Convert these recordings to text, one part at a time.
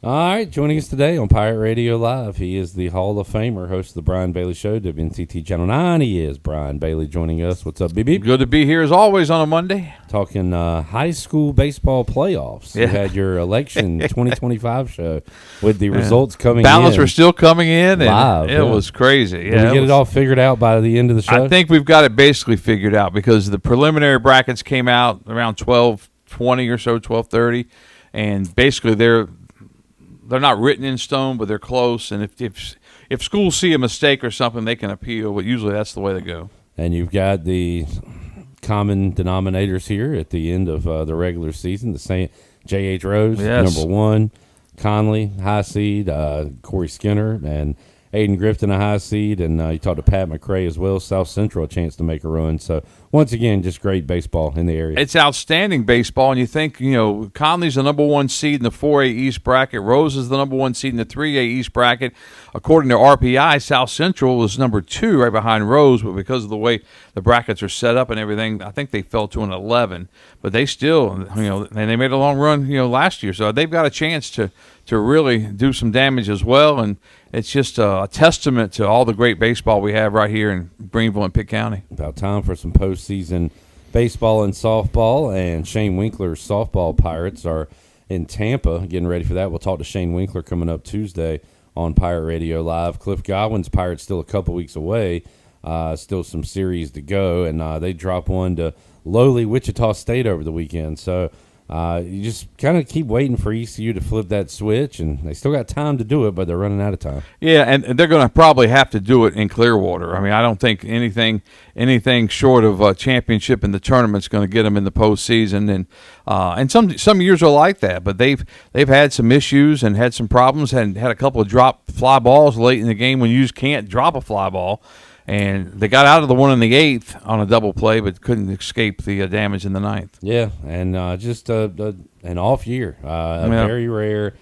All right, joining us today on Pirate Radio Live, he is the Hall of Famer, host of the Brian Bailey Show, WNCT Channel 9. He is Brian Bailey joining us. What's up, BB? Good to be here as always on a Monday. Talking high school baseball playoffs. Yeah. You had your election 2025 show with the results coming Ballots in. were still coming in, and live, it was crazy. Did we get it all figured out by the end of the show? I think we've got it basically figured out because the preliminary brackets came out around 12:20 or so, 12:30, and basically they're not written in stone, but they're close. And if schools see a mistake or something, they can appeal. But usually that's the way they go. And you've got the common denominators here at the end of the regular season. The same J.H. Rose, Yes. number one. Conley, high seed. Corey Skinner and Aiden Grifton, a high seed. And you talked to Pat McRae as well. South Central, a chance to make a run. So, once again, just great baseball in the area. It's outstanding baseball, and you think, Conley's the number one seed in the 4A East bracket. Rose is the number one seed in the 3A East bracket. According to RPI, South Central was number 2 right behind Rose, but because of the way the brackets are set up and everything, I think they fell to an 11. But they still, and they made a long run, last year. So they've got a chance to really do some damage as well, and it's just a testament to all the great baseball we have right here in Greenville and Pitt County. About time for some postseason baseball and softball, and Shane Winkler's softball Pirates are in Tampa getting ready for that. We'll talk to Shane Winkler coming up Tuesday on Pirate Radio Live. Cliff Godwin's Pirates still a couple weeks away, still some series to go, and they drop one to lowly Wichita State over the weekend. So you just kind of keep waiting for ECU to flip that switch, and they still got time to do it, but they're running out of time. Yeah, and they're going to probably have to do it in Clearwater. I mean, I don't think anything short of a championship in the tournament is going to get them in the postseason. And some years are like that, but they've had some issues and had some problems, and had a couple of drop fly balls late in the game when you just can't drop a fly ball. And they got out of the one in the 8th on a double play, but couldn't escape the damage in the 9th. Yeah, and just an off year, very rare.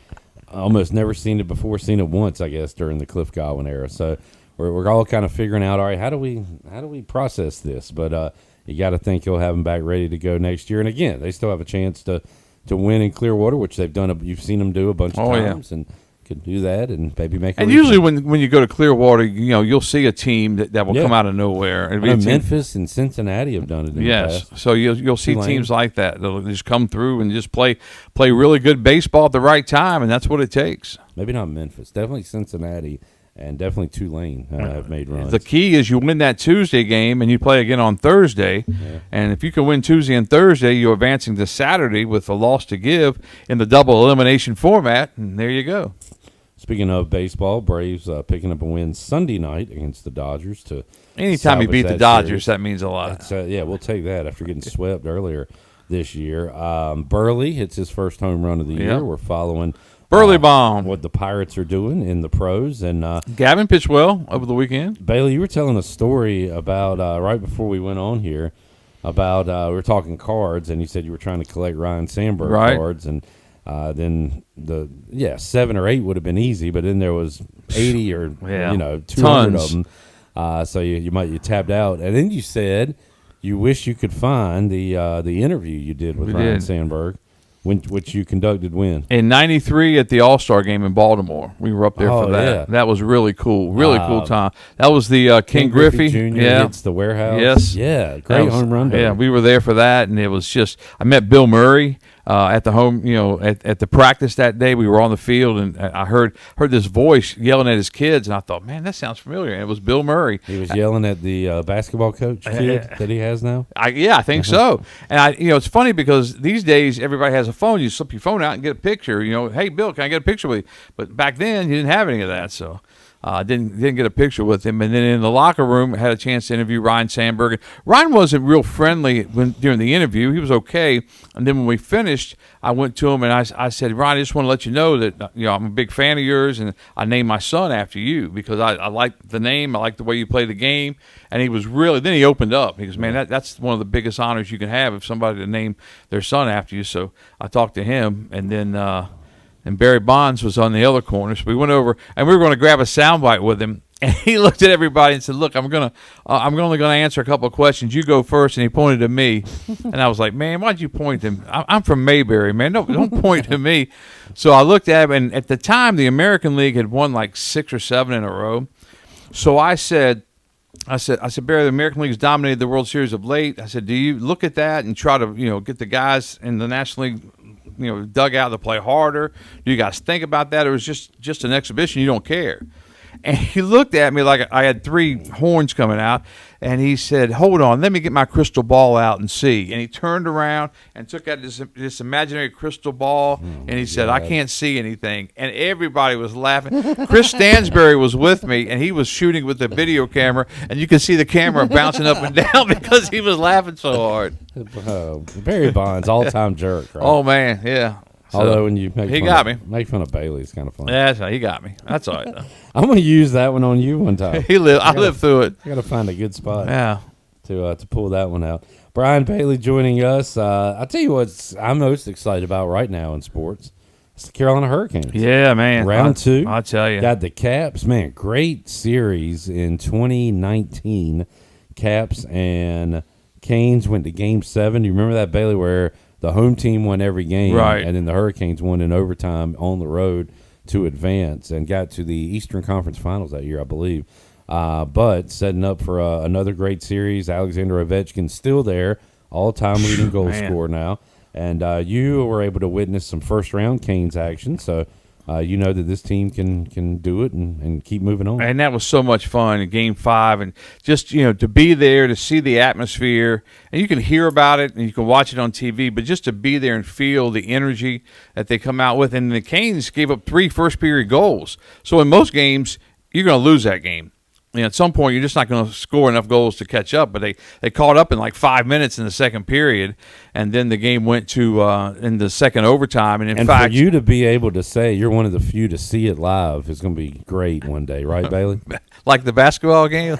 Almost never seen it before. Seen it once, I guess, during the Cliff Godwin era. So we're all kind of figuring out, all right, how do we process this? But you got to think you'll have them back ready to go next year. And again, they still have a chance to win in Clearwater, which they've done. You've seen them do a bunch of times, and could do that and maybe make. And usually when you go to Clearwater, you'll see a team that will come out of nowhere. Memphis and Cincinnati have done it. In the past. So you'll see teams like that. They'll just come through and just play really good baseball at the right time, and that's what it takes. Maybe not Memphis, definitely Cincinnati, and definitely Tulane have made runs. The key is you win that Tuesday game and you play again on Thursday. Yeah. And if you can win Tuesday and Thursday, you're advancing to Saturday with a loss to give in the double elimination format, and there you go. Speaking of baseball, Braves picking up a win Sunday night against the Dodgers. Anytime you beat the Dodgers, that means a lot. Yeah, we'll take that after getting swept earlier this year. Burley hits his first home run of the year. We're following Burley bomb, what the Pirates are doing in the pros. And Gavin pitched well over the weekend. Bailey, you were telling a story about right before we went on here about we were talking cards, and you said you were trying to collect Ryan Sandberg cards, and then 7 or 8 would have been easy, but then there was 80 or 200 Tons of them. So you tapped out, and then you said you wish you could find the interview you did with Ryan Sandberg, which you conducted when in '93 at the All-Star game in Baltimore. We were up there for that. Yeah. That was really cool, cool time. That was the King Griffey Jr. hits the warehouse. Yes, great home run. Yeah, we were there for that, and it was just I met Bill Murray. At the home, at the practice that day, we were on the field, and I heard this voice yelling at his kids, and I thought, man, that sounds familiar. And it was Bill Murray. He was yelling at the basketball coach kid that he has now. I think so. And it's funny because these days everybody has a phone. You slip your phone out and get a picture. Hey Bill, can I get a picture with you? But back then you didn't have any of that, so. Didn't get a picture with him, and then in the locker room had a chance to interview Ryan Sandberg. Ryan wasn't real friendly during the interview. He was okay, and then when we finished, I went to him and I said, Ryan, I just want to let you know that I'm a big fan of yours, and I named my son after you because I like the name, I like the way you play the game. And he was really. Then he opened up. He goes, man, that's one of the biggest honors you can have if somebody to name their son after you. So I talked to him, and then. And Barry Bonds was on the other corner. So we went over, and we were going to grab a soundbite with him. And he looked at everybody and said, "Look, I'm only gonna answer a couple of questions. You go first." And he pointed to me, and I was like, "Man, why'd you point to me? I'm from Mayberry, man. Don't point to me." So I looked at him, and at the time, the American League had won like 6 or 7 in a row. So I said, Barry, the American League has dominated the World Series of late. I said, do you look at that and try to get the guys in the National League dugout to play harder? Do you guys think about that, or is just an exhibition? You don't care? And he looked at me like I had 3 horns coming out, and he said, "Hold on, let me get my crystal ball out and see." And he turned around and took out this imaginary crystal ball, and he said, "I can't see anything." And everybody was laughing. Chris Stansbury was with me, and he was shooting with the video camera, and you could see the camera bouncing up and down because he was laughing so hard. Barry Bonds, all-time jerk, right? Oh, man, yeah. Although when you make fun of Bailey, it's kind of funny. Yeah, that's right. He got me. That's all right, though. I'm going to use that one on you one time. I lived through it. I got to find a good spot. Yeah. To pull that one out. Brian Bailey joining us. I'll tell you what I'm most excited about right now in sports. It's the Carolina Hurricanes. Yeah, man. Round 2. I'll tell you. Got the Caps. Man, great series in 2019. Caps and Canes went to Game 7. Do you remember that, Bailey, where the home team won every game, right, and then the Hurricanes won in overtime on the road to advance and got to the Eastern Conference Finals that year, I believe. But setting up for another great series. Alexander Ovechkin still there, all-time leading goal scorer now. And you were able to witness some first-round Canes action, so you know that this team can do it and keep moving on. And that was so much fun in Game 5, and just to be there, to see the atmosphere, and you can hear about it and you can watch it on TV, but just to be there and feel the energy that they come out with. And the Canes gave up 3 first-period goals. So in most games, you're going to lose that game. At some point, you're just not going to score enough goals to catch up. But they caught up in like 5 minutes in the second period, and then the game went to in the second overtime. And in fact, for you to be able to say you're one of the few to see it live is going to be great one day, right, Bailey? Like the basketball game?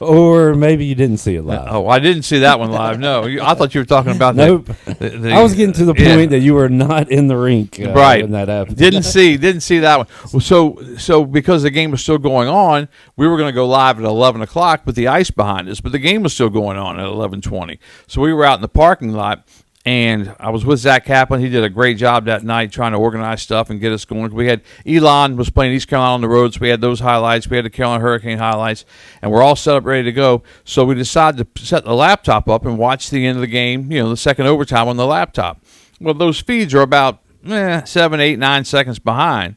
Or maybe you didn't see it live. Oh, I didn't see that one live. No, I thought you were talking about nope. I was getting to the point that you were not in the rink right when that happened. Didn't see that one. Well, so because the game was still going on, we were going to go live at 11 o'clock with the ice behind us, but the game was still going on at 11:20. So we were out in the parking lot, and I was with Zach Kaplan. He did a great job that night trying to organize stuff and get us going. We had Elon was playing East Carolina on the road, so we had those highlights. We had the Carolina Hurricane highlights, and we're all set up, ready to go. So we decided to set the laptop up and watch the end of the game, the second overtime on the laptop. Well, those feeds are about 7, 8, 9 seconds behind.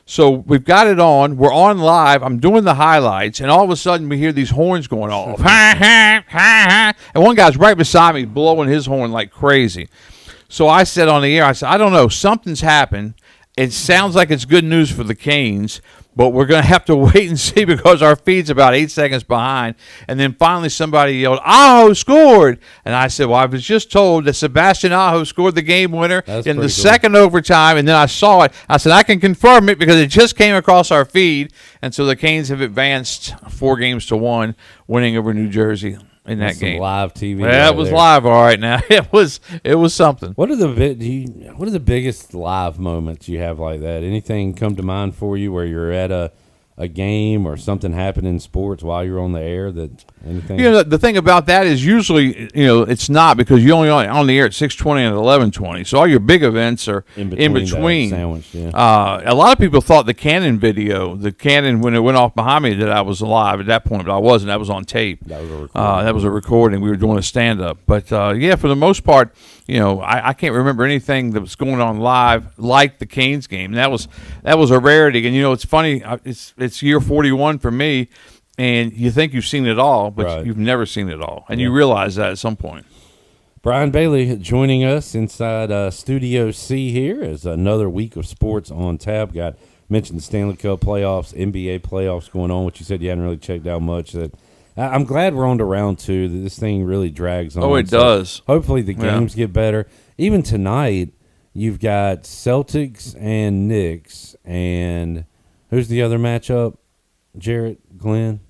So we've got it on. We're on live. I'm doing the highlights, and all of a sudden we hear these horns going off. And one guy's right beside me blowing his horn like crazy. So I said on the air, I don't know, something's happened. It sounds like it's good news for the Canes, but we're going to have to wait and see because our feed's about 8 seconds behind. And then finally somebody yelled, "Aho scored!" And I said, well, I was just told that Sebastian Aho scored the game winner in the second overtime, and then I saw it. I said, I can confirm it because it just came across our feed. And so the Canes have advanced 4-1, winning over New Jersey in that game. Live TV. Yeah, it was live. All right, now it was something. What are the biggest live moments you have like that? Anything come to mind for you where you're at a game or something happened in sports while you're on the air? That anything? The thing about that is usually it's not, because you only on the air at 6:20 and 11:20, so all your big events are in between. Sandwiched, yeah. A lot of people thought the Cannon video, when it went off behind me, that I was alive at that point, but I wasn't. That was on tape. That was a recording. That was a recording. We were doing a stand up, but for the most part, I can't remember anything that was going on live like the Canes game. And that was a rarity. And it's funny. It's year 41 for me, and you think you've seen it all, but you've never seen it all, and you realize that at some point. Brian Bailey joining us inside Studio C here as another week of sports on tap. Mentioned the Stanley Cup playoffs, NBA playoffs going on, which you said you hadn't really checked out much. That I'm glad we're on to round 2. That this thing really drags on. Oh, it does. Hopefully the games get better. Even tonight, you've got Celtics and Knicks, and who's the other matchup? Jarrett, Glenn?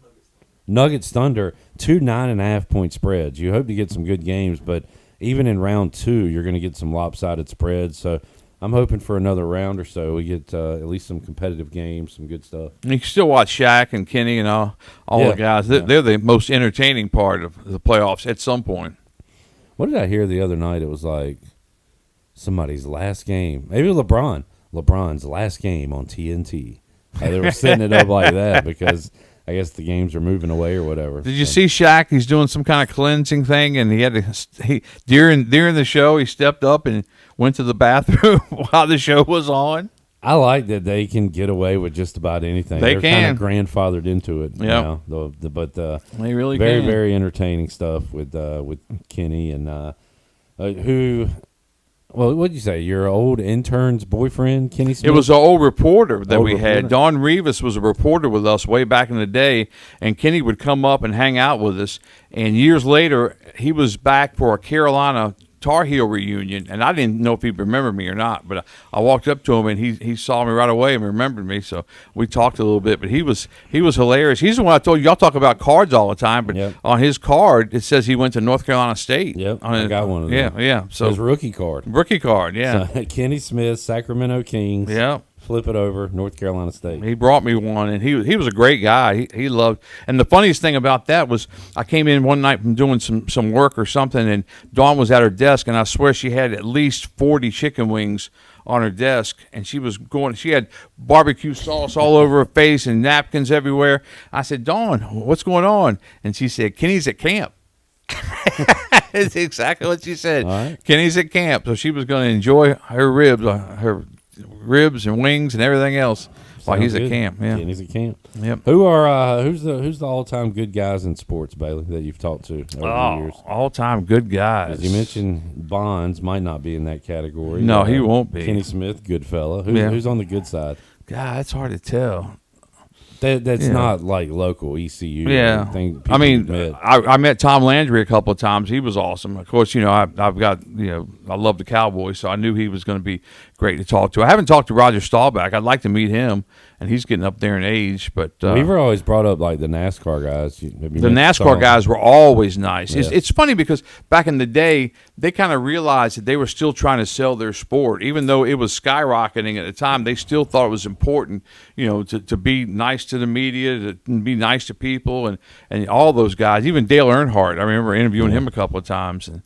Nuggets Thunder, 2 9.5-point spreads. You hope to get some good games, but even in round 2, you're going to get some lopsided spreads. So I'm hoping for another round or so we get at least some competitive games, some good stuff. You can still watch Shaq and Kenny and all the guys. They're the most entertaining part of the playoffs at some point. What did I hear the other night? It was like somebody's last game. Maybe LeBron's last game on TNT. They were setting it up like that because I guess the games are moving away or whatever. Did you see Shaq? He's doing some kind of cleansing thing, and during the show he stepped up and went to the bathroom while the show was on. I like that they can get away with just about anything. They're kind of grandfathered into it. Yeah, but they really very entertaining stuff with Kenny and who. Well, what'd you say? Your old intern's boyfriend, Kenny Smith? It was an old reporter that we had. Don Rivas was a reporter with us way back in the day, and Kenny would come up and hang out with us. And years later, he was back for a Carolina Tar Heel reunion, and I didn't know if he'd remember me or not, but I walked up to him, and he saw me right away and remembered me, so we talked a little bit. But he was hilarious. He's the one I told you, y'all talk about cards all the time, but on his card, it says he went to North Carolina State. Yep, I got one of them. Yeah. So his rookie card, yeah. So, Kenny Smith, Sacramento Kings. Yeah. Flip it over, North Carolina State. He brought me one, and he was a great guy. He loved, and the funniest thing about that was I came in one night from doing some work or something, and Dawn was at her desk, and I swear she had at least 40 chicken wings on her desk, and she had barbecue sauce all over her face and napkins everywhere. I said, Dawn, what's going on? And she said, Kenny's at camp. That's exactly what she said. Right. Kenny's at camp, so she was going to enjoy her ribs and wings and everything else while he's at camp. Yeah, Kenny's at camp. Yep. Who's the all-time good guys in sports, Bailey, that you've talked to over the years? All-time good guys. As you mentioned, Bonds might not be in that category. No, he won't be. Kenny Smith, good fella. Who's on the good side? God, it's hard to tell. That's not like local ECU. Yeah, I mean, I met Tom Landry a couple of times. He was awesome. Of course, I've got I love the Cowboys, so I knew he was going to be great to talk to. I haven't talked to Roger Staubach. I'd like to meet him, and he's getting up there in age. But Weaver always brought up like the NASCAR guys. The NASCAR guys were always nice. Yeah. It's funny because back in the day, they kind of realized that they were still trying to sell their sport, even though it was skyrocketing at the time. They still thought it was important, to be nice to the media, to be nice to people, and all those guys. Even Dale Earnhardt, I remember interviewing him a couple of times, and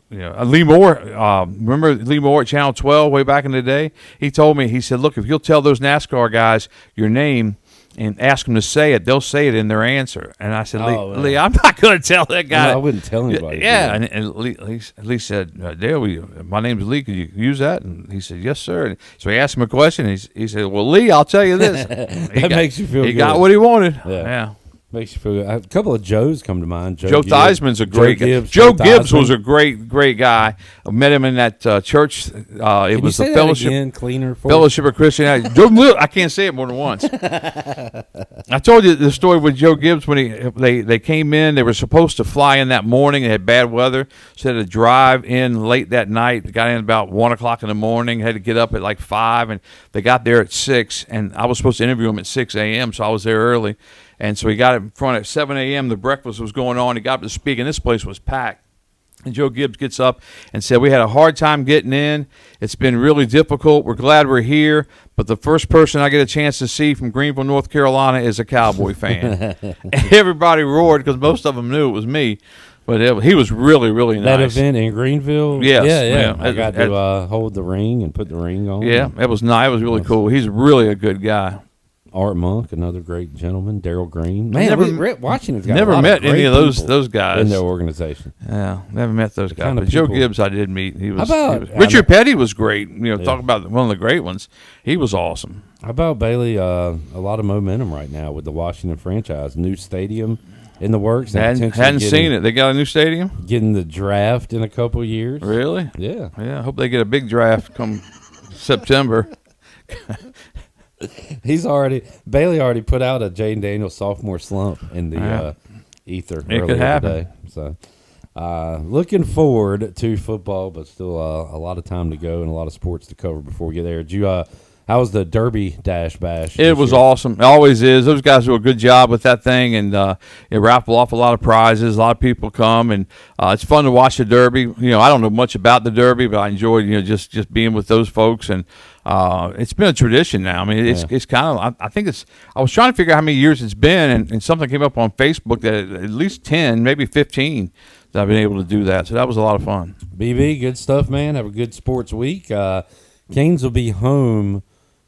Lee Moore. Remember Lee Moore at Channel 12 way back in the day? He told me, he said, "Look, if you'll tell those NASCAR guys your name and ask them to say it, they'll say it in their answer." And I said, Lee, I'm not going to tell that guy. No, I wouldn't tell anybody. Yeah, and Lee said, Dale, my name's Lee. Could you use that? And he said, yes, sir. And so he asked him a question. He said, well, Lee, I'll tell you this. Makes you feel good. He got what he wanted. Yeah. Makes you feel good. A couple of Joes come to mind. Joe Theismann's a great guy. Joe Gibbs was a great guy. I met him in that church. It was the Fellowship of Christianity. I can't say it more than once. I told you the story with Joe Gibbs when they came in. They were supposed to fly in that morning. They had bad weather, so they had to drive in late that night. They got in about 1 o'clock in the morning. Had to get up at like 5, and they got there at 6. And I was supposed to interview him at 6 a.m., so I was there early. And so he got in front at 7 a.m. The breakfast was going on. He got up to speak, and this place was packed. And Joe Gibbs gets up and said, we had a hard time getting in. It's been really difficult. We're glad we're here. But the first person I get a chance to see from Greenville, North Carolina is a Cowboy fan. And everybody roared because most of them knew it was me. But he was really, really nice. That event in Greenville? Yes. Yeah. I got to hold the ring and put the ring on. Yeah, it was nice. It was really cool. He's really a good guy. Art Monk, another great gentleman. Daryl Green. Man, Washington's got never met any of those guys in their organization. Yeah, never met those guys. But Joe Gibbs, I did meet. Richard Petty was great. Talk about one of the great ones. He was awesome. How about Bailey? A lot of momentum right now with the Washington franchise. New stadium in the works. Hadn't seen it. They got a new stadium. Getting the draft in a couple of years. Really? Yeah. Yeah. I hope they get a big draft come September. Bailey already put out a Jaden Daniels sophomore slump in the ether earlier today. So looking forward to football, but still a lot of time to go and a lot of sports to cover before we get there. Did How was the Derby Dash Bash? It was awesome. It always is. Those guys do a good job with that thing, and it raffle off a lot of prizes. A lot of people come, and it's fun to watch the Derby. I don't know much about the Derby, but I enjoyed just being with those folks, and it's been a tradition now. I mean, it's kind of. I think it's. I was trying to figure out how many years it's been, and something came up on Facebook that at least 10, maybe 15. That I've been able to do that, so that was a lot of fun. BB, good stuff, man. Have a good sports week. Canes will be home.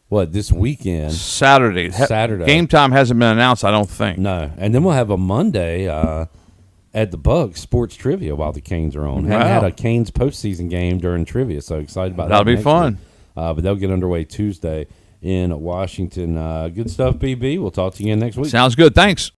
What, this weekend? Saturday. Game time hasn't been announced, I don't think. No. And then we'll have a Monday at the Bucks Sports Trivia while the Canes are on. Wow. Haven't had a Canes postseason game during trivia, so excited about that. That'll be fun. But they'll get underway Tuesday in Washington. Good stuff, BB. We'll talk to you again next week. Sounds good. Thanks.